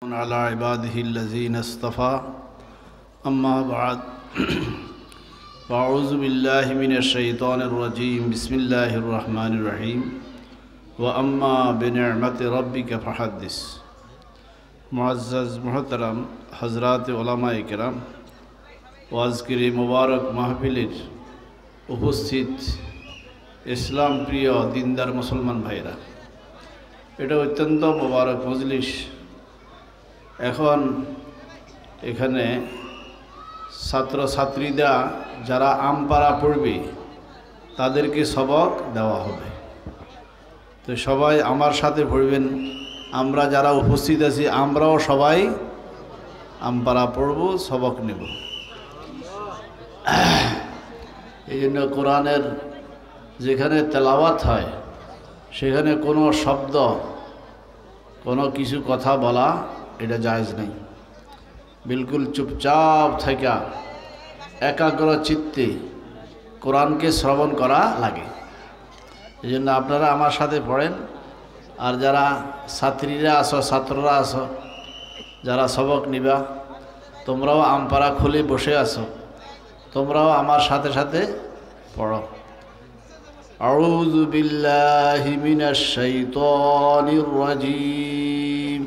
على عباده الذين اصطفى أما بعد فأعوذ بالله من الشيطان الرجيم بسم الله الرحمن الرحيم وأما بنعمة ربك فحدث मुअज़्ज़ज़ मुहतरम हज़रात उलमा इकराम व आज़किर मुबारक महफिलेर उपस्थित इस्लाम प्रिय दिनदार मुसलमान भाईरा এটা অত্যন্ত মুবারক মজলিস। এখন এখানে ছাত্রছাত্রীরা যারা আমপারা পড়বে তাদেরকে সবক দেওয়া হবে, তো সবাই আমার সাথে পড়বেন। আমরা যারা উপস্থিত আছি আমরাও সবাই আমপারা পড়ব, সবক নেব। এই জন্য কোরআনের যেখানে তেলাওয়াত হয় সেখানে কোনো শব্দ কোনো কিছু কথা বলা এটা জায়েজ নেই। বিলকুল চুপচাপ থাকা একাগ্র চিত্তে কোরআনকে শ্রবণ করা লাগে। এই জন্য আপনারা আমার সাথে পড়েন। আর যারা ছাত্রীরা আসো, ছাত্ররা আসো, যারা সবক নিবা, তোমরাও আমপারা খুলে বসে আসো, তোমরাও আমার সাথে সাথে পড়ো। আউযু বিল্লাহি মিনাশ শাইতানির রাজীম।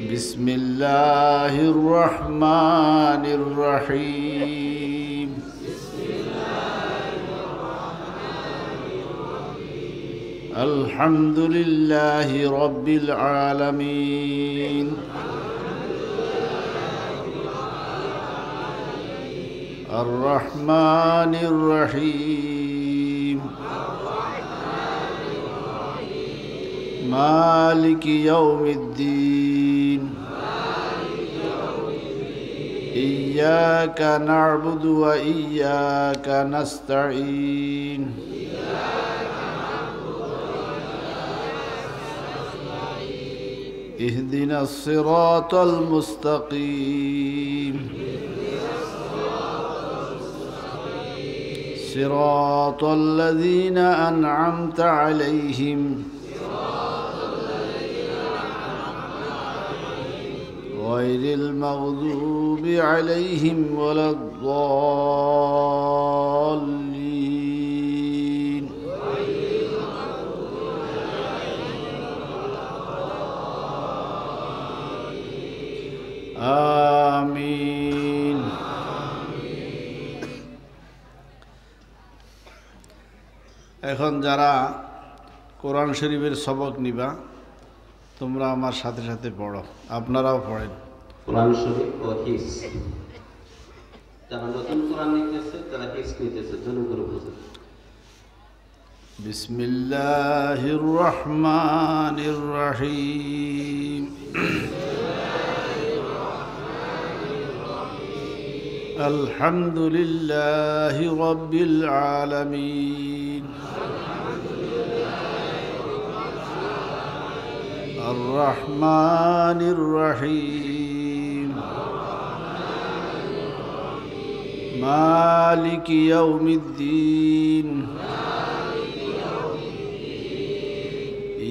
বিসমিল্লাহির রহমানির রহিম। আলহামদুলিল্লাহি রাব্বিল আলামিন। الرحمن الرحيم مالك يوم الدين إياك نعبد وإياك نستعين اهدنا الصراط المستقيم صراط الذين أنعمت عليهم غير المغضوب عليهم ولا الضالين آمين। এখন যারা কোরআন শরীফের সবক নিবা তোমরা আমার সাথে সাথে পড়ো, আপনারাও পড়েন। কোরআন শরীফ ও হিফজ, যারা নতুন কোরআন নিতেছে তারা হিফজ নিতেছে, জন্য করে বুঝুন। বিসমিল্লাহির রহমানির রহিম। আলহামদুলিল্লাহি রাব্বিল আলামিন। الرحمن الرحيم مالك يوم الدين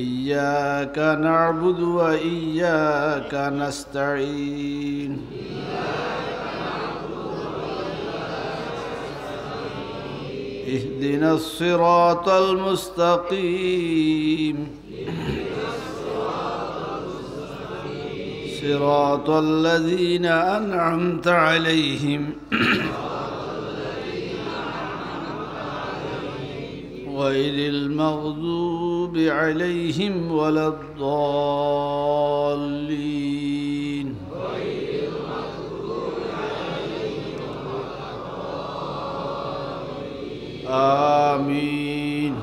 إياك نعبد وإياك نستعين اهدنا الصراط المستقيم صراط الذين أنعمت عليهم غير المغضوب عليهم ولا الضالين آمين।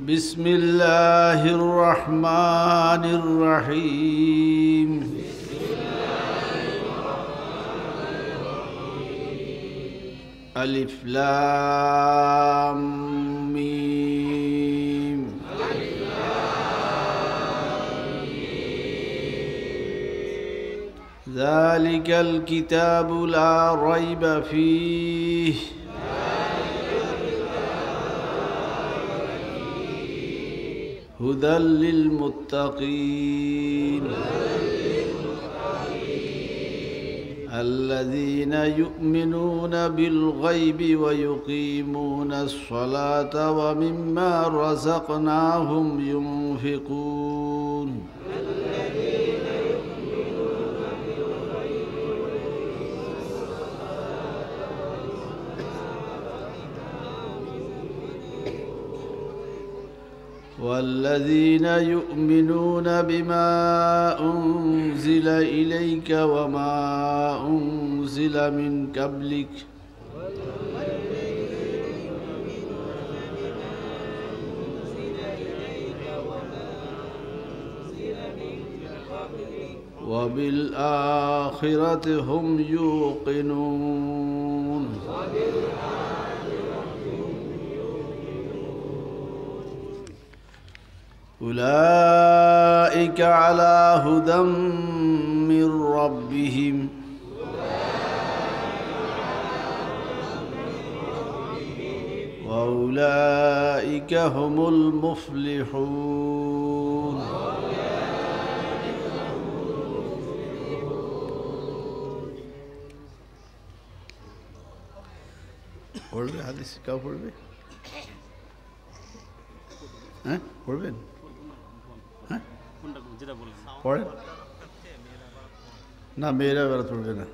بسم الله الرحمن الرحيم ألف لام ميم ذلك الكتاب لا ريب فيه هدى للمتقين الذين يؤمنون بالغيب ويقيمون الصلاة ومما رزقناهم ينفقون والذين يؤمنون بما أنزل إليك وما أنزل من قبلك وبالآخرة هم يوقنون أولئك على هدى من ربهم وأولئك هم المفلحون পড়বে হাদিস কাউ পড়বে হ্যাঁ পড়বেন হ্যাঁ পড়েন না মেয়েরা বেড়া পড়বে না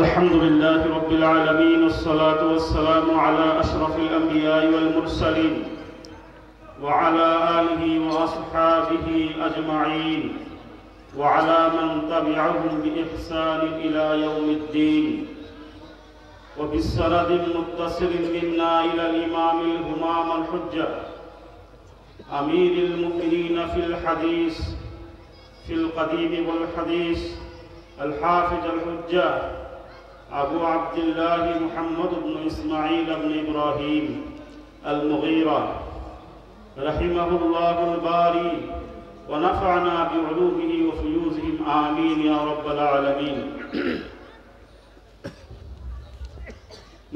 الحمد لله رب العالمين والصلاة والسلام على أشرف الأنبياء والمرسلين وعلى آله وأصحابه أجمعين وعلى من تبعهم بإحسان إلى يوم الدين وبالسند المتصل منا إلى الإمام الهمام الحجة أمير المؤمنين في الحديث في القديم والحديث الحافظ الحجة أبو عبد الله محمد بن إسماعيل بن إبراهيم المغيرة رحمه الله الباري ونفعنا بعلومه وفيوزهم آمين يا رب العالمين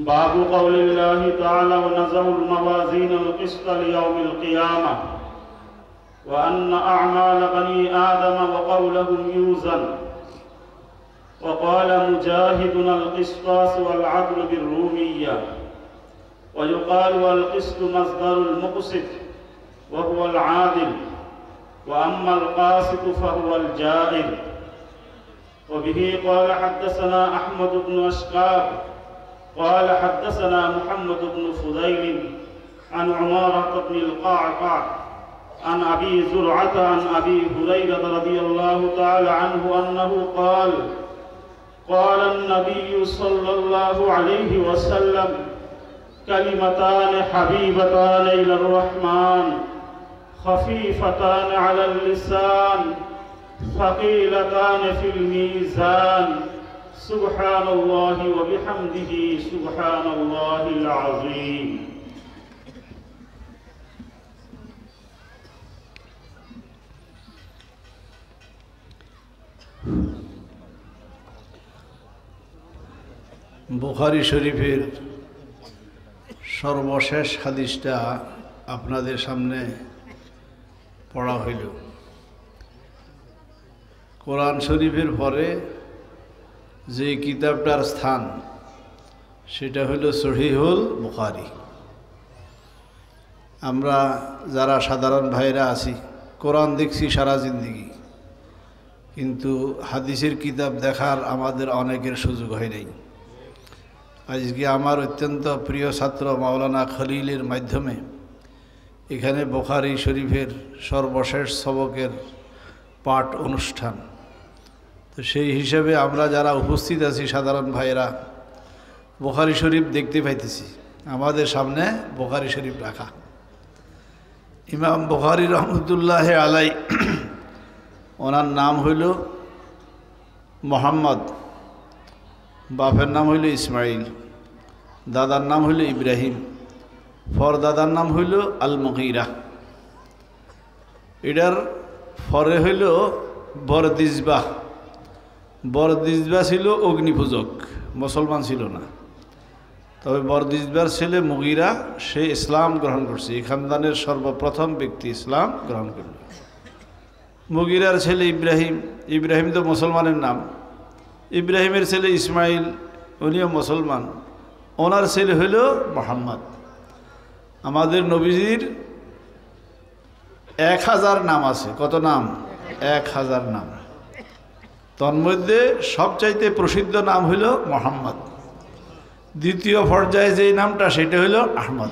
باب قول الله تعالى ونزع الموازين القسط ليوم القيامة وأن أعمال بني آدم وقولهم يوزن وقال مجاهدنا القسطاس والعدل بالرومية ويقال القسط مصدر المقسط وهو العادل وأما القاسط فهو الجائر وبه قال حدثنا أحمد بن أشقاب قال حدثنا محمد بن فضيل عن عمارة بن القعقاع عن أبي زرعة عن أبي هريرة رضي الله تعالى عنه أنه قال قال النبي صلى الله عليه وسلم كلمتان حبيبتان إلى الرحمن خفيفتان على اللسان ثقيلتان في الميزان سبحان الله وبحمده سبحان الله العظيم বুখারী শরীফের সর্বশেষ হাদিসটা আপনাদের সামনে পড়া হইল। কোরআন শরীফের পরে যে কিতাবটার স্থান সেটা হইল সহিহুল বুখারী। আমরা যারা সাধারণ ভাইরা আছি কোরআন দেখছি সারা জিন্দেগি, কিন্তু হাদিসের কিতাব দেখার আমাদের অনেকের সুযোগ হয় নাই। আজকে আমার অত্যন্ত প্রিয় ছাত্র মাওলানা খলিলের মাধ্যমে এখানে বুখারী শরীফের সর্বশেষ সবকের পাঠ অনুষ্ঠান। তো সেই হিসাবে আমরা যারা উপস্থিত আছি সাধারণ ভাইরা বুখারী শরীফ দেখতে পাইতেছি, আমাদের সামনে বুখারী শরীফ রাখা। ইমাম বুখারী রহমতুল্লাহ আলাই, ওনার নাম হইল মোহাম্মদ, বাপের নাম হইল ইসমাইল, দাদার নাম হইল ইব্রাহিম, ফরদাদার নাম হইল আল মুগীরা। এটার পরে হইল বরদিজবাহ। বরদিজবাহ ছিল অগ্নিপূজক, মুসলমান ছিল না। তবে বরদিজবার ছেলে মুগীরা, সে ইসলাম গ্রহণ করছে। এই খানদানের সর্বপ্রথম ব্যক্তি ইসলাম গ্রহণ করল। মুগীরার ছেলে ইব্রাহিম, ইব্রাহিম তো মুসলমানের নাম। ইব্রাহিমের ছেলে ইসমাইল, উনিও মুসলমান। ওনার ছেলে হইল মুহাম্মদ। আমাদের নবীজির 1000 নাম আছে। কত নাম? 1000 নাম। তন্মধ্যে সবচাইতে প্রসিদ্ধ নাম হইল মুহাম্মদ। দ্বিতীয় পর্যায়ে যেই নামটা সেটা হইল আহমদ।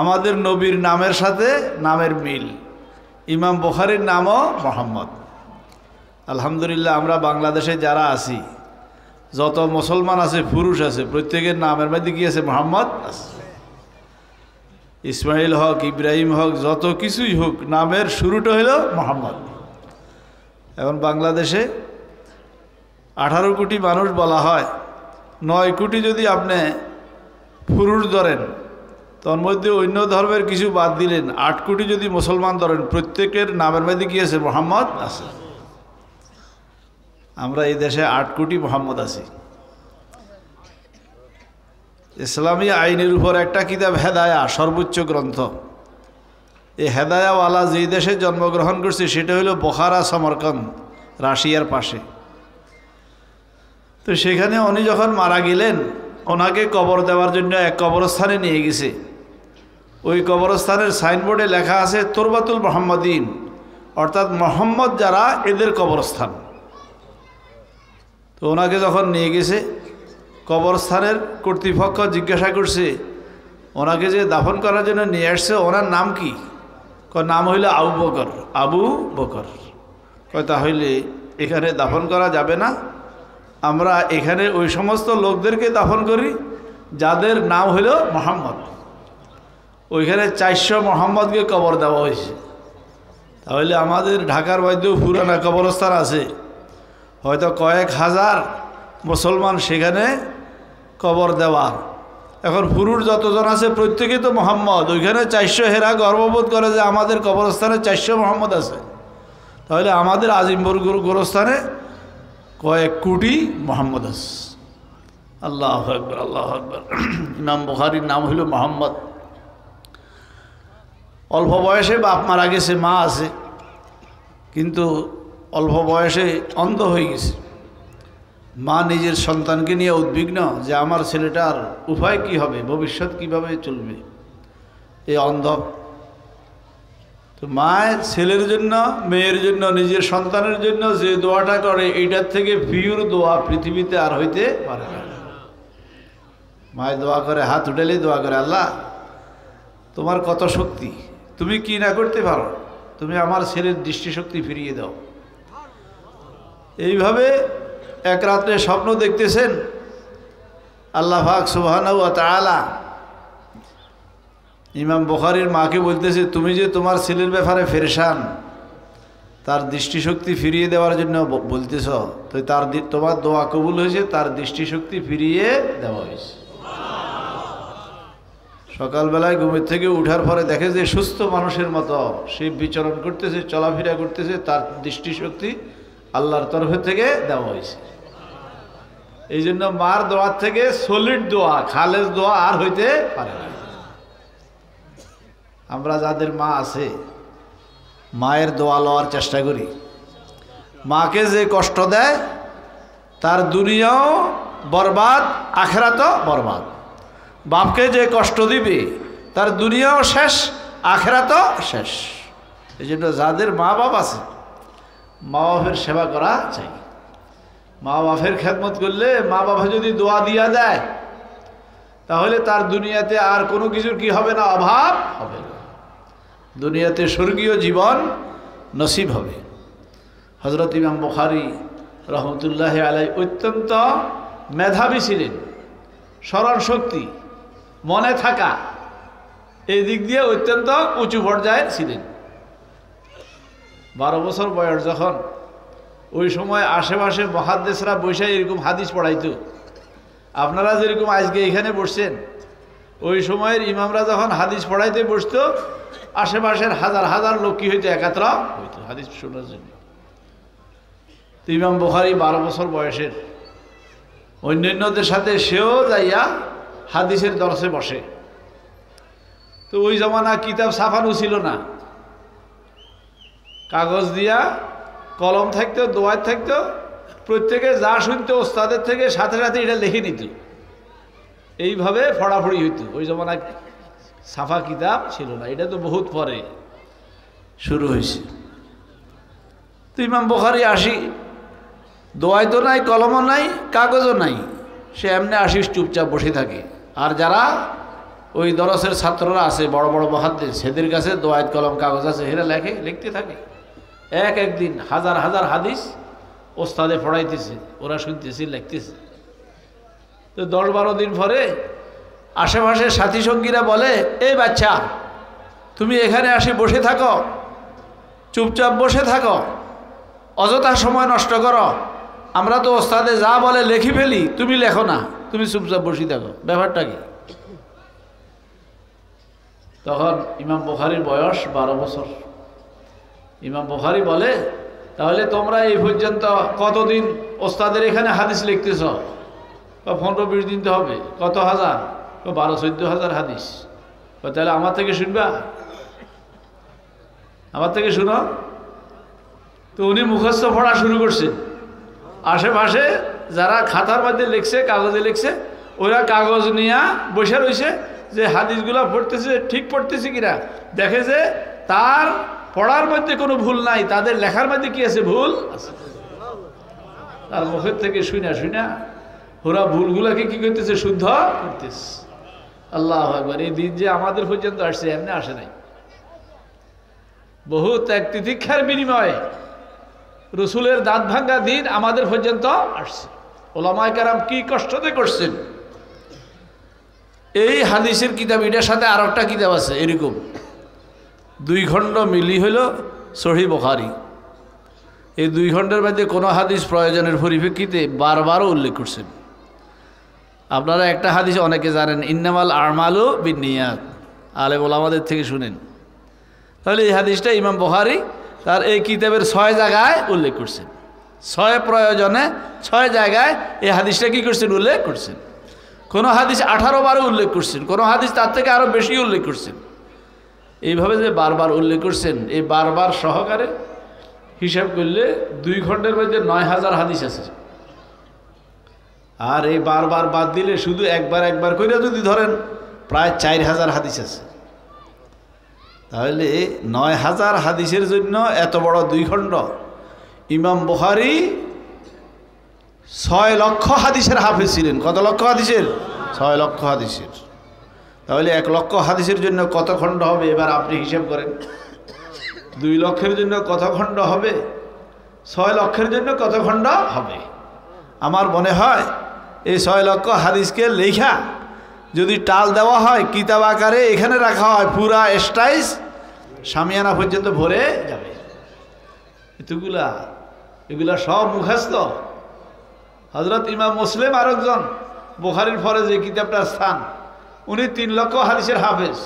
আমাদের নবীর নামের সাথে নামের মিল। ইমাম বুখারীর নামও মুহাম্মদ। আলহামদুলিল্লাহ, আমরা বাংলাদেশে যারা আছি, যত মুসলমান আছে, পুরুষ আছে, প্রত্যেকের নামের মধ্যে কি আছে? মুহাম্মদ আছে। ইসমাইল হক, ইব্রাহিম হক, যত কিছুই হোক, নামের শুরুটা হইল মুহাম্মদ। এখন বাংলাদেশে 18 কোটি মানুষ বলা হয়। 9 কোটি যদি আপনি পুরুষ ধরেন, তার মধ্যে অন্য ধর্মের কিছু বাদ দিলেন, 8 কোটি যদি মুসলমান ধরেন, প্রত্যেকের নামের মধ্যে কি আছে? মুহাম্মদ আছে। আমরা এই দেশে 8 কোটি মুহাম্মদ আছি। ইসলামী আইনের উপর একটা কিতাব হেদায়া, সর্বোচ্চ গ্রন্থ। এই হেদায়াওয়ালা যেই দেশে জন্মগ্রহণ করছে সেটা হলো বোখারা, সমরকন্দ, রাশিয়ার পাশে। তো সেখানে উনি যখন মারা গেলেন, ওনাকে কবর দেওয়ার জন্য এক কবরস্থানে নিয়ে গেছে। ওই কবরস্থানের সাইনবোর্ডে লেখা আছে তুরবাতুল মুহাম্মাদিন, অর্থাৎ মোহাম্মদ যারা, এদের কবরস্থান। তো ওনাকে যখন নিয়ে গেছে, কবরস্থানের কর্তৃপক্ষ জিজ্ঞাসা করছে, ওনাকে যে দাফন করার জন্য নিয়ে আসছে, ওনার নাম কি? নাম হইল আবু বকর। আবু বকর। তাহলে এখানে দাফন করা যাবে না। আমরা এখানে ওই সমস্ত লোকদেরকে দাফন করি যাদের নাম হইল মুহাম্মদ। ওইখানে 400 মুহাম্মদকে কবর দেওয়া হয়েছে। তাহলে আমাদের ঢাকার মধ্যেও পুরানা কবরস্থান আছে, হয়তো কয়েক হাজার মুসলমান সেখানে কবর দেওয়া। এখন পুরুষ যতজন আছে প্রত্যেকে তো মুহাম্মদ। ওইখানে 400, হেরা গর্ববোধ করে যে আমাদের কবরস্থানে 400 মুহাম্মদ আছে। তাহলে আমাদের আজিমপুর গোরস্থানে কয়েক কোটি মুহাম্মদ আছে। আল্লাহু আকবার, আল্লাহু আকবার। ইমাম বুখারীর নাম হইল মুহাম্মদ। অল্প বয়সে বাপ মারা গেছে, মা আছে, কিন্তু অল্প বয়সে অন্ধ হয়ে গেছে। মা নিজের সন্তানকে নিয়ে উদ্বিগ্ন যে আমার ছেলেটার উপায় কি হবে, ভবিষ্যৎ কিভাবে চলবে, এই অন্ধ। তো মায়ের ছেলের জন্য, মেয়ের জন্য, নিজের সন্তানের জন্য যে দোয়াটা করে, এইটার থেকে পিওর দোয়া পৃথিবীতে আর হইতে পারে না। মায়ের দোয়া করে, হাত উঠালেই দোয়া করে, আল্লাহ তোমার কত শক্তি, তুমি কি না করতে পারো, তুমি আমার ছেলের দৃষ্টিশক্তি ফিরিয়ে দাও। এইভাবে এক রাত্রে স্বপ্ন দেখতেছেন, আল্লাহ পাক সুবহানাহু ওয়া তাআলা ইমাম বুখারীর মাকে বলতেছে, তুমি যে তোমার ছেলের ব্যাপারে পেরেশান, তার দৃষ্টিশক্তি ফিরিয়ে দেওয়ার জন্য বলতেছ, তো তার তোমার দোয়া কবুল হয়েছে, তার দৃষ্টিশক্তি ফিরিয়ে দেওয়া হয়েছে। সকালবেলায় ঘুমের থেকে উঠার পরে দেখে যে সুস্থ মানুষের মতো সে বিচরণ করতেছে, চলাফেরা করতেছে, তার দৃষ্টিশক্তি আল্লাহর তরফ থেকে দেওয়া হয়েছে। এই জন্য মার দোয়ার থেকে সলিড দোয়া, খালেজ দোয়া আর হইতে পারে না। আমরা যাদের মা আছে, মায়ের দোয়া লওয়ার চেষ্টা করি। মাকে যে কষ্ট দেয়, তার দুনিয়াও বরবাদ, আখেরাতও বরবাদ। বাপকে যে কষ্ট দিবে, তার দুনিয়াও শেষ, আখেরাতও শেষ। এই জন্য যাদের মা বাপ আছে, মা বাপের সেবা করা চাই। মা বাপের খেদমত করলে, মা বাবা যদি দোয়া দিয়া দেয়, তাহলে তার দুনিয়াতে আর কোনো কিছুর কি হবে না? অভাব হবে না। দুনিয়াতে স্বর্গীয় জীবন নসিব হবে। হযরত ইমাম বুখারী রহমতুল্লাহ আলাইহি অত্যন্ত মেধাবী ছিলেন, স্মরণ শক্তি, মনে থাকা, এই দিক দিয়ে অত্যন্ত উঁচু পর্যায়ের ছিলেন। 12 বছর বয়স যখন, ওই সময় আশেপাশে মুহাদ্দিসরা বসে এরকম হাদিস পড়াইতো। আপনারা যেরকম আজকে এখানে বসছেন, ওই সময়ের ইমামরা যখন হাদিস পড়াইতে বসতো আশেপাশের হাজার হাজার লোক কি হইতো, একাত্র হইতো হাদিস শোনার জন্য। তো ইমাম বুখারী 12 বছর বয়সের, অন্যান্যদের সাথে সেও যাইয়া হাদিসের দরসে বসে। তো ওই জমানা কিতাব ছাপানো ছিল না, কাগজ দিয়া কলম থাকতো, দোয়াত থাকতো, প্রত্যেকে যা শুনতো ওস্তাদের থেকে সাথে সাথে এটা লিখে নিত, এইভাবে ফড়াফড়ি হইতো। ওই জমানায় ছাপা কিতাব ছিল না, এটা তো বহুত পরে শুরু হয়েছে। তো ইমাম বুখারী আসি, দোয়াইতো নাই, কলমও নাই, কাগজও নাই, সে এমনি আসিস চুপচাপ বসে থাকে। আর যারা ওই দরসের ছাত্ররা আছে বড় বড় মুহাদ্দিস, সেদের কাছে দোয়াত কলম কাগজ আছে, এরা লিখতে থাকে। একদিন হাজার হাজার হাদিস ওস্তাদে পড়াইতেছে, ওরা শুনতেছে, লিখতেছে। তো 10-12 দিন পরে আশেপাশের সাথী সঙ্গীরা বলে, এই বাচ্চা তুমি এখানে আসি বসে থাকো, চুপচাপ বসে থাকো, অযথা সময় নষ্ট করো, আমরা তো ওস্তাদে যা বলে লিখে ফেলি, তুমি লেখো না, তুমি চুপচাপ বসে থাকো, ব্যাপারটা কি? তখন ইমাম বুখারীর বয়স 12 বছর। ইমাম বুখারী বলে, তাহলে তোমরা এই পর্যন্ত কতদিন ওস্তাদের এখানে হাদিস লিখতেছ? 15-20 দিন তো হবে। কত হাজার? 12-14 হাজার হাদিস। তাহলে আমার থেকে শুনবা, আমার থেকে শুনো। তো উনি মুখস্থ পড়া শুরু করছেন। আশেপাশে যারা খাতার মধ্যে লিখছে, কাগজে লিখছে, ওরা কাগজ নিয়ে বসে রয়েছে যে হাদিসগুলো পড়তেছে ঠিক পড়তেছে কিনা, দেখে যে তার পড়ার মধ্যে কোনো ভুল নাই, তাদের লেখার মধ্যে কি আছে, ভুল আছে। তার মুখের থেকে শুনা শুনা ওরা ভুলগুলাকে কি করতেছে, শুদ্ধ করতেছে। আল্লাহু আকবার। এই দিন যে আমাদের পর্যন্ত আসছে, এমনি আসে নাই। বহু ত্যাগ তিতিক্ষার বিনিময়ে রসুলের দাঁত ভাঙ্গা দিন আমাদের পর্যন্ত আসছে। ওলামায়ে কেরাম কি কষ্টতে করছেন। এই হাদিসের কিতাব, এটার সাথে আর একটা কিতাব আছে এরকম 2 খণ্ড মিলি হইল সহিহ বুখারী। এই 2 খণ্ডের মধ্যে কোনো হাদিস প্রয়োজনের পরিপ্রেক্ষিতে বারবারও উল্লেখ করছেন। আপনারা একটা হাদিস অনেকে জানেন, ইন্নামাল আমালু বিন্নিয়াত, আলেম ওলামাদের থেকে শুনেন। তাহলে এই হাদিসটা ইমাম বুখারী তার এই কিতাবের 6 জায়গায় উল্লেখ করছেন। 6 প্রয়োজনে 6 জায়গায় এই হাদিসটা কি করছেন, উল্লেখ করছেন। কোনো হাদিস 18 বারও উল্লেখ করছেন, কোনো হাদিস তার থেকে আরও বেশি উল্লেখ করছেন। এইভাবে যে বারবার উল্লেখ করছেন, এই বারবার সহকারে হিসাব করলে 2 খণ্ডের মধ্যে 9000 হাদিস আছে। আর এই বারবার বাদ দিলে শুধু একবার করে যদি ধরেন প্রায় 4000 হাদিস আছে। তাহলে 9000 হাদিসের জন্য এত বড় 2 খণ্ড। ইমাম বুখারী 6 লক্ষ হাদিসের হাফেজ ছিলেন। কত লক্ষ হাদিসের? 6 লক্ষ হাদিসের। তাহলে 1 লক্ষ হাদিসের জন্য কত খণ্ড হবে এবার আপনি হিসাব করেন। 2 লক্ষের জন্য কত খণ্ড হবে? 6 লক্ষের জন্য কত খণ্ড হবে? আমার মনে হয় এই 6 লক্ষ হাদিসকে লেখা যদি টাল দেওয়া হয়, কিতাব আকারে এখানে রাখা হয়, পুরা স্টাইজ শামিয়ানা পর্যন্ত ভরে যাবে। এগুলা সব মুখস্থ। হযরত ইমাম মুসলিম আরেকজন, বুখারীর পরে যে কিতাবটার স্থান, উনি 3 লক্ষ হাদিসের হাফেজ।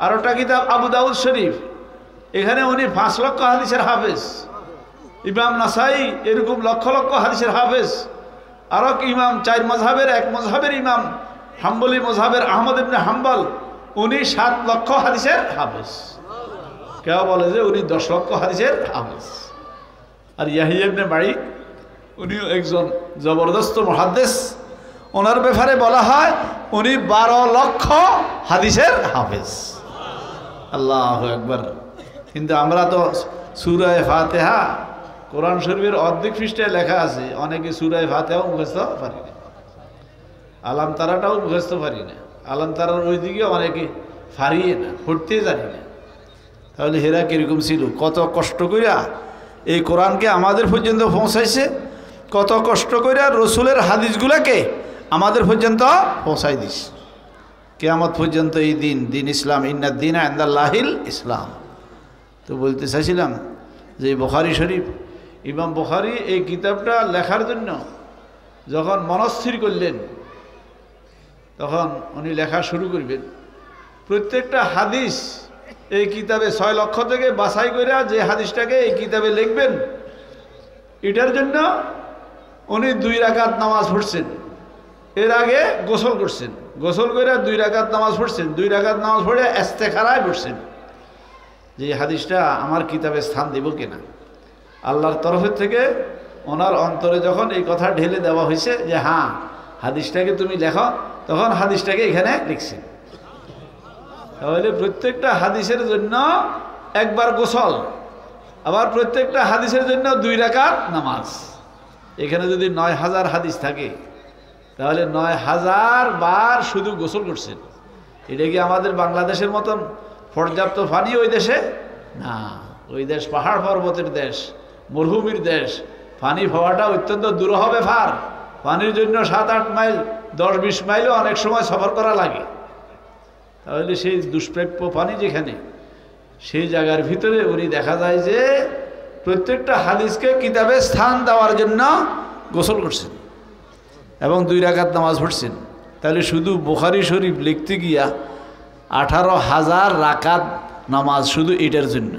আর ওটা কিতাব আবু দাউদ শরীফ, এখানে উনি 5 লক্ষ হাদিসের হাফেজ। ইমাম নাসাই এরকম লক্ষ লক্ষ হাদিসের হাফেজ। আরও ইমাম 4 মযহাবের 1 মযহাবের ইমাম, হাম্বলি মযহাবের আহমদ ইবনে হাম্বল, উনি 7 লক্ষ হাদিসের হাফেজ। কেউ বলে যে উনি 10 লক্ষ হাদিসের হাফেজ। আর ইয়াহিয়া ইবনে মাঈন, উনিও একজন জবরদস্ত মুহাদ্দিস। ওনার ব্যাপারে বলা হয় উনি 12 লক্ষ হাদিসের হাফেজ। আল্লাহু আকবার। কিন্তু আমরা তো সূরা ফাতিহা, কোরআন শরীফের অর্ধেক পৃষ্ঠায় লেখা আছে, অনেকে সূরা ফাতিহাও মুখস্থ পারি না, আলাম তারাটাও মুখস্থ পারি না, আলাম তারার ওই দিকে অনেকে পারিয়ে না, পড়তে জানি না। তাহলে হেরা কীরকম ছিল, কত কষ্ট কইরা এই কোরআনকে আমাদের পর্যন্ত পৌঁছাইছে, কত কষ্ট কইরা রসুলের হাদিসগুলোকে আমাদের পর্যন্ত পৌঁছাই দিস। কিয়ামত পর্যন্ত এই দিন ইসলাম, ইন্নাদ-দীনা ইনদাল্লাহিল ইসলাম। তো বলতে চাইছিলাম যে বুখারী শরীফ, ইমাম বুখারী এই কিতাবটা লেখার জন্য যখন মনস্থির করলেন, তখন উনি লেখা শুরু করবেন। প্রত্যেকটা হাদিস এই কিতাবে 6 লক্ষ থেকে বাছাই করে যে হাদিসটাকে এই কিতাবে লিখবেন, এটার জন্য উনি 2 রাকাত নামাজ পড়ছেন। এর আগে গোসল করছেন, গোসল করে 2 রাকাত নামাজ পড়ছেন, 2 রাকাত নামাজ পড়ে ইস্তেখারায় বসছেন যে এই হাদিসটা আমার কিতাবে স্থান দেব কিনা। আল্লাহর তরফের থেকে ওনার অন্তরে যখন এই কথা ঢেলে দেওয়া হয়েছে যে হ্যাঁ হাদিসটাকে তুমি লেখো, তখন হাদিসটাকে এখানে লিখছেন। তাহলে প্রত্যেকটা হাদিসের জন্য একবার গোসল, আবার প্রত্যেকটা হাদিসের জন্য 2 রাকাত নামাজ। এখানে যদি 9000 হাদিস থাকে তাহলে 9000 বার শুধু গোসল করছেন। এটা কি আমাদের বাংলাদেশের মতন পর্যাপ্ত পানি ওই দেশে? না, ওই দেশ পাহাড় পর্বতের দেশ, মরুভূমির দেশ, পানি পাওয়াটা অত্যন্ত দুরূহ ব্যাপার। পানির জন্য 7-8 মাইল 10-20 মাইলও অনেক সময় সফর করা লাগে। তাহলে সেই দুষ্প্রাপ্য পানি যেখানে, সেই জায়গার ভিতরে উনি দেখা যায় যে প্রত্যেকটা হাদিসকে কিতাবে স্থান দেওয়ার জন্য গোসল করছেন এবং 2 রাকাত নামাজ পড়ছেন। তাহলে শুধু বুখারী শরীফ লিখতে গিয়া 18,000 রাকাত নামাজ শুধু এটার জন্য।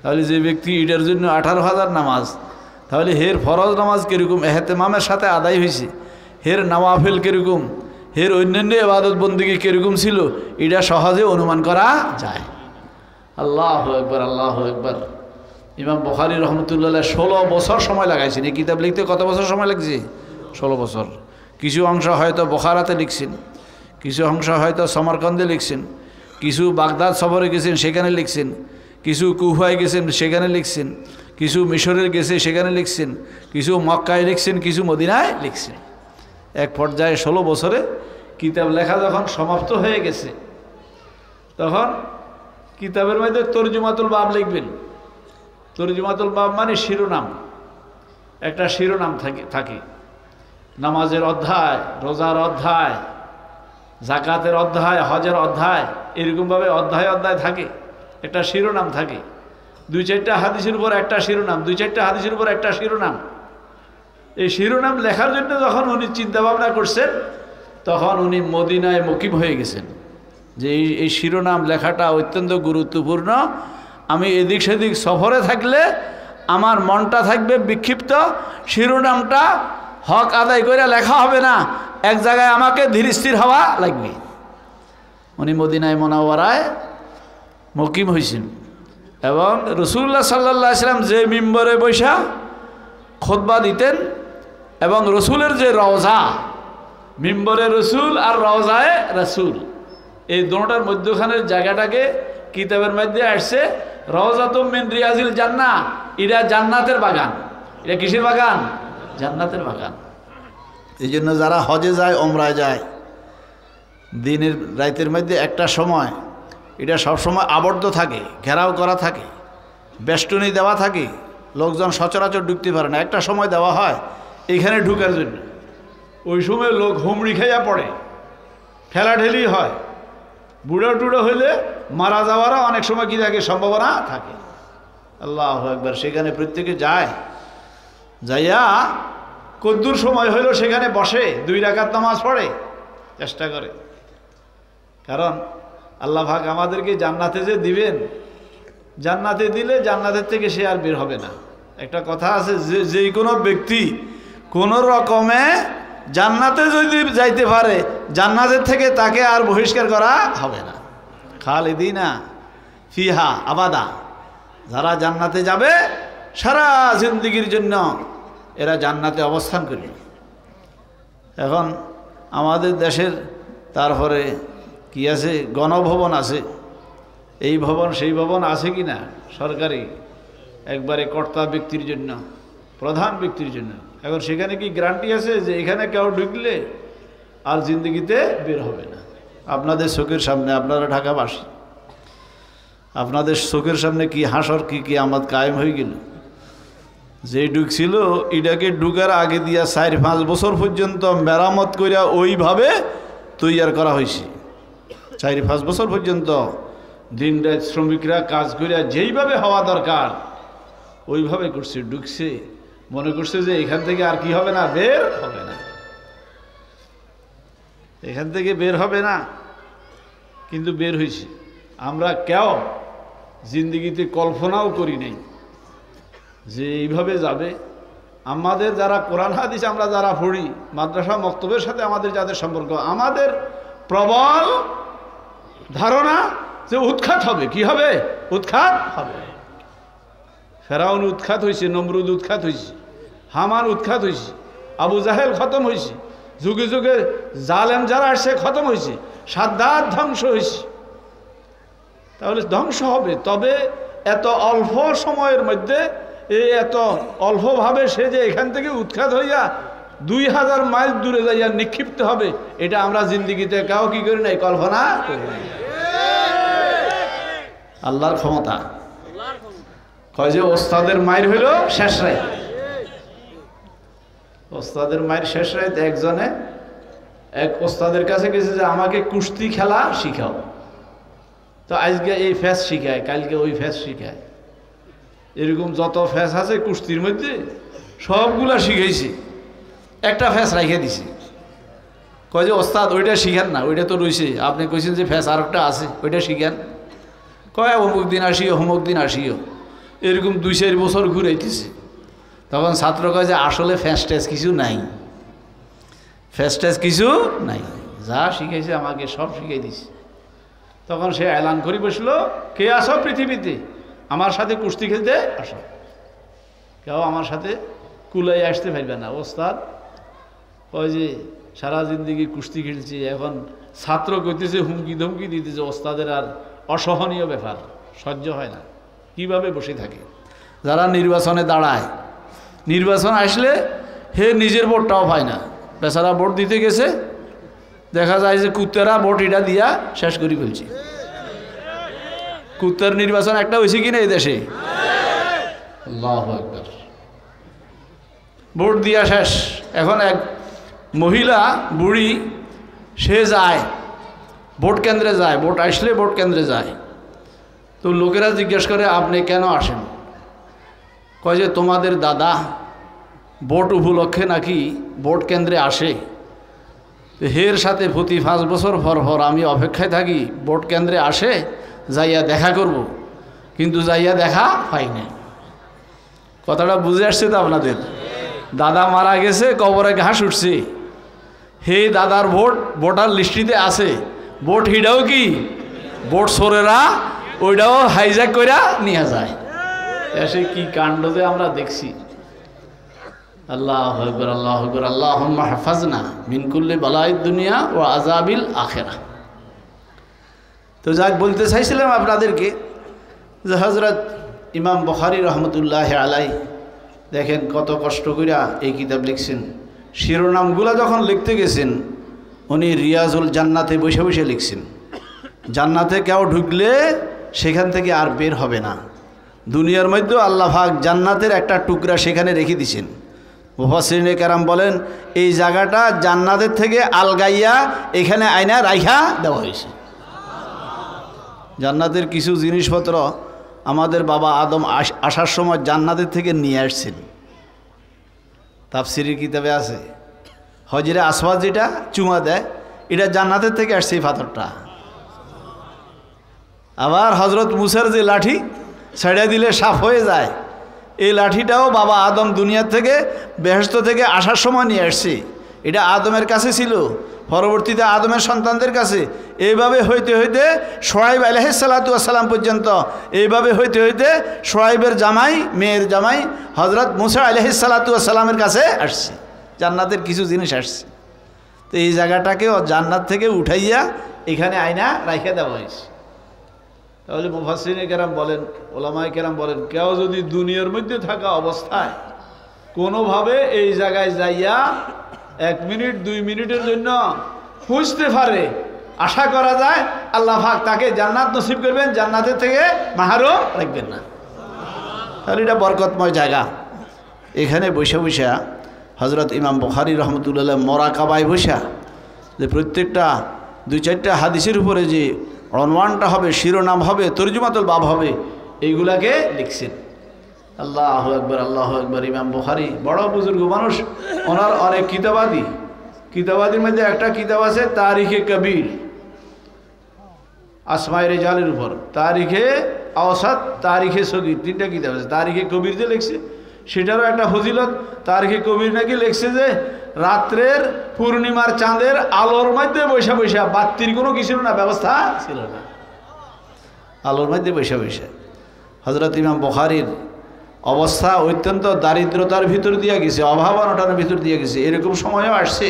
তাহলে যে ব্যক্তি এটার জন্য 18,000 নামাজ, তাহলে হের ফরজ নামাজ কীরকম এহতেমামের সাথে আদায় হয়েছে, হের নওয়াফিল কীরকম, হের অন্যান্য ইবাদত বন্দেগী কীরকম ছিল, এটা সহজে অনুমান করা যায়। আল্লাহু আকবার, আল্লাহু আকবার। ইমাম বুখারী রহমতুল্লাহ 16 বছর সময় লাগাইছেন এই কিতাব লিখতে। কত বছর সময় লাগছে? 16 বছর। কিছু অংশ হয়তো বুখারাতে লিখছেন, কিছু অংশ হয়তো সমরকন্দে লিখছেন, কিছু বাগদাদ সফরে গেছেন সেখানে লিখছেন, কিছু কুফায় গেছেন সেখানে লিখছেন, কিছু মিশরের গেছে সেখানে লিখছেন, কিছু মক্কায় লিখছেন, কিছু মদিনায় লিখছেন। এক পর্যায়ে 16 বছরে কিতাব লেখা যখন সমাপ্ত হয়ে গেছে, তখন কিতাবের মধ্যে তরজুমাতুল বাব লিখবেন। তরজুমাতুল বাব মানে শিরোনাম, একটা শিরোনাম থাকে। নামাজের অধ্যায়, রোজার অধ্যায়, জাকাতের অধ্যায়, হজের অধ্যায়, এরকমভাবে অধ্যায় অধ্যায় থাকে, একটা শিরোনাম থাকে। 2-4টা হাদিসের উপর একটা শিরোনাম, 2-4টা হাদিসের উপর একটা শিরোনাম। এই শিরোনাম লেখার জন্য যখন উনি চিন্তা ভাবনা করছেন, তখন উনি মদিনায় মুকিম হয়ে গেছেন যে এই শিরোনাম লেখাটা অত্যন্ত গুরুত্বপূর্ণ। আমি এদিক সেদিক সফরে থাকলে আমার মনটা থাকবে বিক্ষিপ্ত, শিরোনামটা হক আদায় করে লেখা হবে না, এক জায়গায় আমাকে ধীর স্থির হওয়া লাগবে। উনি মদিনায় মুনাওয়ারায় মুকিম হয়েছেন এবং রাসূলুল্লাহ সাল্লাল্লাহু আলাইহি ওয়াসাল্লাম যে মিম্বরে বসা খুতবা দিতেন এবং রসুলের যে রওজা, মিম্বরে রসুল আর রওজায়ে রসুল, এই দুটোটার মধ্যখানের জায়গাটাকে কিতাবের মধ্যে আসছে রওজাতুম মিন রিয়াজিল জান্নাহ। এটা জান্নাতের বাগান। এটা কিসের বাগান? জান্নাতের বাগান। এই জন্য যারা হজে যায়, ওমরায় যায়, দিনের রাতের মধ্যে একটা সময় এটা সবসময় আবদ্ধ থাকে, ঘেরাও করা থাকে, বেষ্টনী দেওয়া থাকে, লোকজন সচরাচর ঢুকতে পারে না। একটা সময় দেওয়া হয় এখানে ঢুকার জন্য। ওই সময় লোক হুমড়ি খাইয়া পড়ে, ঠেলাঠেলি হয়, বুড়ো টুড়ো হইলে মারা যাওয়ারও অনেক সময় কি থাকে, সম্ভাবনা থাকে। আল্লাহু আকবার। সেখানে প্রত্যেকে যায়, যাইয়া কদ্দুর সময় হইল সেখানে বসে 2 রাকাত নামাজ পড়ে, চেষ্টা করে। কারণ আল্লাহ পাক আমাদেরকে জান্নাতে যে দিবেন, জান্নাতে দিলে জান্নাতের থেকে সে আর বের হবে না। একটা কথা আছে যে কোনো ব্যক্তি কোনো রকমে জান্নাতে যদি যাইতে পারে, জান্নাতের থেকে তাকে আর বহিষ্কার করা হবে না। খালিদিনা ফিহা আবাদা। যারা জান্নাতে যাবে সারা জিন্দেগির জন্য এরা জান্নাতে অবস্থান করবে। এখন আমাদের দেশের তারপরে কি আছে, গণভবন আছে, এই ভবন সেই ভবন আছে কি না সরকারি, একবারে কর্তা ব্যক্তির জন্য, প্রধান ব্যক্তির জন্য। এখন সেখানে কি গ্যারান্টি আছে যে এখানে কেউ ঢুকলে আর জিন্দগিতে বের হবে না? আপনাদের চোখের সামনে, আপনারা ঢাকাবাসী, আপনাদের চোখের সামনে কি হাসর, কি কিয়ামত কায়েম হয়ে গেল। যে ঢুকছিল এটাকে ঢুকার আগে দিয়া 4-5 বছর পর্যন্ত মেরামত করিয়া ওইভাবে তৈয়ার করা হয়েছে। 4-5 বছর পর্যন্ত দিন রাত শ্রমিকরা কাজ করিয়া যেইভাবে হওয়া দরকার ওইভাবে করছে। ঢুকছে, মনে করছে যে এখান থেকে আর কি হবে না, বের হবে না। এখান থেকে বের হবে না, কিন্তু বের হয়েছি। আমরা কেউ জিন্দিগিতে কল্পনাও করি নাই যে এইভাবে যাবে। আমাদের যারা কোরআন হাদিস আমরা যারা পড়ি, মাদ্রাসা মক্তবের সাথে আমাদের যাদের সম্পর্ক, আমাদের প্রবল ধারণা যে উৎখাত হবে। কি হবে? উৎখাত হবে। ফেরাউন উৎখাত হয়েছে, নমরুদ উৎখাত হয়েছে, হামান উৎখাত হয়েছে, আবু জাহেল খতম হয়েছে, যুগে যুগে জালেম যারা আসছে খতম হয়েছে, সাদ্দাত ধ্বংস হয়েছে। তাহলে ধ্বংস হবে, তবে এত অল্প সময়ের মধ্যে এত অল্পভাবে সে যে এখান থেকে উৎখাত হইয়া 2000 মাইল দূরে যাইয়া নিক্ষিপ্ত হবে, এটা আমরা জিন্দিগিতে কেউ কি করি নাই, কল্পনা করি নাই। আল্লাহর ক্ষমতা। কয় যে ওস্তাদের মায়ের হইল শেষ রাত। ওস্তাদের মায়ের শেষ রাত একজনে এক ওস্তাদের কাছে গেছে যে আমাকে কুস্তি খেলা শিখাও। তো আজকে এই ফ্যাস শিখায়, কালকে ওই ফ্যাস শিখায়, এরকম যত ফ্যাস আছে কুস্তির মধ্যে সবগুলা শিখাইছি, একটা ফ্যাস রাইখে দিছি। কয় যে ওস্তাদ ওইটা শিখান না, ওইটা তো রয়েছে, আপনি কইছেন যে ফ্যাস আর একটা আছে, ওইটা শিখান। কয় অমুক দিন আসিও, অমুক দিন আসিও, এরকম 2-4 বছর ঘুরাইতেছে। তখন ছাত্র কয় যে আসলে ফ্যাস ট্যাস কিছু নাই, ফ্যাস ট্যাস কিছু নাই, যা শিখাইছে আমাকে সব শিখাই দিছে। তখন সে এলান করে বসলো, কে আসো পৃথিবীতে আমার সাথে কুস্তি খেলতে আসো। কেউ আমার সাথে কুলাই আসতে পারবে না। ওস্তাদ কয় যে সারা জিন্দিগি কুস্তি খেলছি, এখন ছাত্র কইতেছে, হুমকি ধমকি দিতেছে, ওস্তাদের আর অসহনীয় ব্যাপার, সহ্য হয় না, কিভাবে বসে থাকে। যারা নির্বাচনে দাঁড়ায়, নির্বাচন আসলে হে নিজের ভোটটাও পায় না, বেচারা ভোট দিতে গেছে, দেখা যায় যে কুত্তেরা ভোট এটা দিয়া শেষ করে ফেলছে। কুত্তার নির্বাচন একটা হয়েছে কিনা এই দেশে? আল্লাহু আকবার। ভোট দিয়া শেষ। এখন এক মহিলা বুড়ি, সে যায় ভোট কেন্দ্রে, যায় ভোট আসলে ভোট কেন্দ্রে যায়। তো লোকেরা জিজ্ঞেস করে আপনি কেন আসেন? কয় যে তোমাদের দাদা ভোট উপলক্ষে নাকি ভোট কেন্দ্রে আসে, হের সাথে প্রতি 5 বছর পর পর আমি অপেক্ষায় থাকি, ভোট কেন্দ্রে আসে, যাইয়া দেখা করব, কিন্তু যাইয়া দেখা পাই না। কথাটা বুঝে আসছে তো আপনাদের? দাদা মারা গেছে, কবরে ঘাস উঠছে, হে দাদার ভোট ভোটার লিস্টিতে আছে, ভোট হিডাও কি ভোট সোরেরা ওইটাও হাইজ্যাক কইরা নিয়ে যায়। এসে কি কাণ্ড যে আমরা দেখছি। আল্লাহু আকবার, আল্লাহু আকবার। আল্লাহুম্মা হাফাজনা মিন কুল্লি বালাইদ দুনিয়া ওয়া আযাবিল আখিরাহ। তো যাক বলতে চাইছিলাম আপনাদেরকে যে হযরত ইমাম বুখারী রহমতুল্লাহ আলাই দেখেন কত কষ্ট কইরা এই কিতাব লিখছেন। শিরোনামগুলা যখন লিখতে গেছেন উনি রিয়াজুল জান্নাতে বসে বসে লিখছেন। জান্নাতে কেউ ঢুকলে সেখান থেকে আর বের হবে না। দুনিয়ার মধ্যেও আল্লাহ পাক জান্নাতের একটা টুকরা সেখানে রেখে দিয়েছেন। মুফাসসিরিনে কেরাম বলেন এই জায়গাটা জান্নাতের থেকে আলগাইয়া এখানে আয়না রাইখা দেওয়া হয়েছে। জান্নাতের কিছু জিনিসপত্র আমাদের বাবা আদম আসার সময় জান্নাতের থেকে নিয়ে আসছেন। তাফসিরের কিতাবে আছে হজরে আসওয়াদ যেটা চুমা দেয় এটা জান্নাতের থেকে আসছে এই পাথরটা। আবার হজরত মুসার যে লাঠি ছেড়ে দিলে সাফ হয়ে যায়, এই লাঠিটাও বাবা আদম দুনিয়ার থেকে বেহেশত থেকে আসার সময় নিয়ে আসছে। এটা আদমের কাছে ছিল, পরবর্তীতে আদমের সন্তানদের কাছে, এইভাবে হইতে হইতে শোয়াইব আলাইহিস সালাতু ওয়াস সালাম পর্যন্ত, এইভাবে হইতে হইতে শোয়াইবের জামাই মেয়ের জামাই হজরত মুসা আলাইহিস সালাতু ওয়াস সালামের কাছে আসছে। জান্নাতের কিছু জিনিস আসছে। তো এই জায়গাটাকেও জান্নাত থেকে উঠাইয়া এখানে আয়না রাইখা দেওয়া হয়েছে। তাহলে মুফাসসিরিনে কেরাম বলেন, ওলামায়ে কেরাম বলেন, কেউ যদি দুনিয়ার মধ্যে থাকা অবস্থায় কোনোভাবে এই জায়গায় যাইয়া 1 মিনিট 2 মিনিটের জন্য খুঁজতে পারে, আশা করা যায় আল্লাহ পাক তাকে জান্নাত নসিব করবেন, জান্নাতের থেকে মাহরুম রাখবেন না। তাহলে এটা বরকতময় জায়গা। এখানে বসে বসে হজরত ইমাম বুখারী রহমতুল্লাহ মোরাকাবায় বসা যে প্রত্যেকটা 2-4টা হাদিসের উপরে যে অনওয়ানটা হবে, শিরোনাম হবে, তরজুমাতুল বাব হবে, এইগুলাকে লিখছেন। আল্লাহু আকবার, আল্লাহু আকবার। ইমাম বুখারী বড় বুজুর্গ মানুষ, ওনার অনেক কিতাবাদি, কিতাবাদির মধ্যে একটা কিতাব আছে তারিখে কবির, আসমায়ে রিজালের উপর, তারিখে আওসাত, তারিখে সগীর, তিনটা কিতাব আছে। তারিখে কবির যে লিখছে সেটারও একটা ফজিলত। তারিখে কবির নাকি লিখছে যে রাত্রের পূর্ণিমার চাঁদের আলোর মধ্যে বৈশা বৈশা, বাত্তির কোনো কিছু না, ব্যবস্থা ছিল না, আলোর মধ্যে বৈশা বৈশা। হযরত ইমাম বুখারীর অবস্থা অত্যন্ত দারিদ্রতার ভিতর দিয়ে গেছে, অভাব অনটনের ভিতর দিয়ে গেছে। এরকম সময়ও আসছে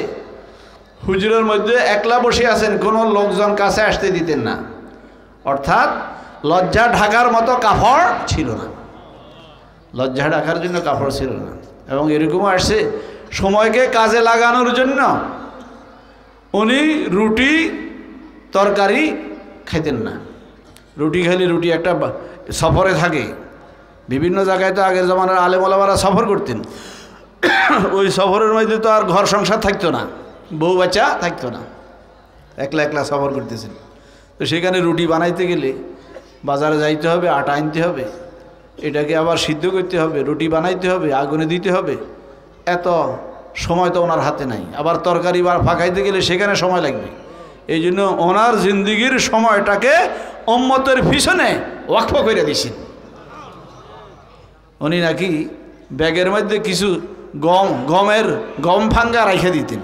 হুজুরের মধ্যে একলা বসে আছেন, কোনো লোকজন কাছে আসতে দিতেন না, অর্থাৎ লজ্জা ঢাকার মতো কাপড় ছিল না, লজ্জা ঢাকার জন্য কাপড় ছিল না। এবং এরকমও আসছে সময়কে কাজে লাগানোর জন্য উনি রুটি তরকারি খাইতেন না। রুটি খাইলে রুটি একটা সফরে থাকে, বিভিন্ন জায়গায় তো আগের জমানার আলেম ওলামারা সফর করতেন, ওই সফরের মধ্যে তো আর ঘর সংসার থাকতো না, বউ বাচ্চা থাকতো না, একলা একলা সফর করতেছেন। তো সেখানে রুটি বানাইতে গেলে বাজারে যাইতে হবে, আটা আনতে হবে, এটাকে আবার সিদ্ধ করতে হবে, রুটি বানাইতে হবে, আগুনে দিতে হবে, এত সময় তো ওনার হাতে নাই। আবার তরকারি বা ফাঁকাইতে গেলে সেখানে সময় লাগবে। এই জন্য ওনার জিন্দিগির সময়টাকে উম্মতের পিছনে ওয়াকফ করে দিয়েছেন। উনি নাকি ব্যাগের মধ্যে কিছু গম ভাঙ্গা রাইখে দিতেন।